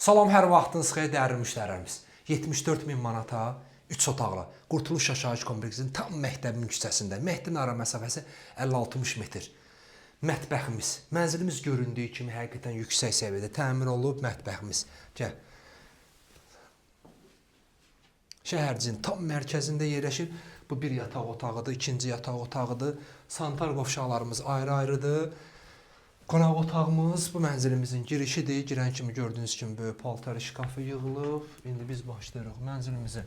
Salam, hər vaxtınız xeyir dəyərli müştərilərimiz. 74 min manata 3 otaqlı Qurtuluş Yaşayış Kompleksinin tam məktəbin küçəsində. Məktəbin ara məsafəsi 50-60 metr. Mətbəximiz, mənzilimiz göründüyü kimi həqiqətən yüksək səviyyədə təmir olunub mətbəximiz. Gəl. Şəhərcinin tam mərkəzində yerləşir. Bu bir yataq otağıdır, ikinci yataq otağıdır. Sanitar qovşaqlarımız ayrı-ayrıdır. Qonaq otağımız bu mənzilimizin girişidir. Girən kimi gördüyünüz kimi böyük paltar şkafı yığılıb. İndi biz başlayırıq mənzilimizə.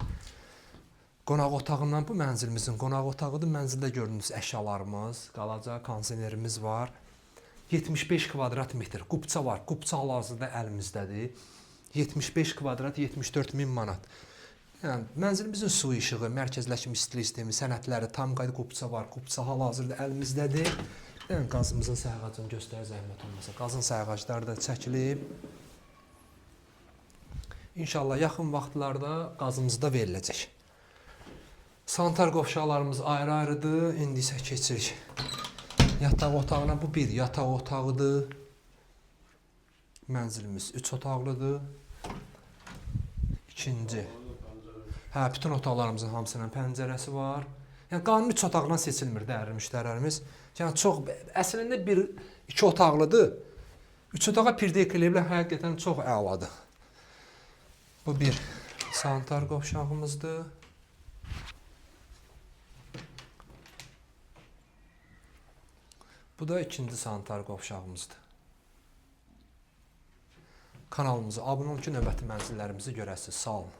Qonaq otağından bu mənzilimizin qonaq otağıdır. Mənzildə gördüyünüz əşyalarımız, qalacaq kondisionerimiz var. 75 kvadrat metr qubça var. Qubça hal-hazırda əlimizdədir. 75 kvadrat 74 min manat. Yəni mənzilimizin su işığı, mərkəzləşmiş istilik sistemi, sənədləri, tam qayda qubça var. Qubça hal-hazırda əlimizdədir. Yəni qazımızın sayğacını göstərə zəhmət olmasa. Qazın sayğacları da çəkilib. İnşallah yaxın vaxtlarda qazımız da veriləcək. Sanitar qovşaqlarımız ayrı-ayrıdır. İndi isə keçirik yataq otağına. Bu bir yataq otağıdır. Mənzilimiz 3 otaqlıdır. İkinci. Bütün otaqlarımızın hamısının pəncərəsi var. Yəni qanuni 3 otaqdan seçilmir dəyərli müştərilərimiz. Yəni çox əslində 1-2 otaqlıdır. 3 otağa pirdek eləyiblər, həqiqətən çox əladır. Bu bir sanitar qovşağımızdır. Bu da ikinci sanitar qovşağımızdır. Kanalımıza abunə olun ki, növbəti mənzillərimizi görəsiniz. Sağ olun.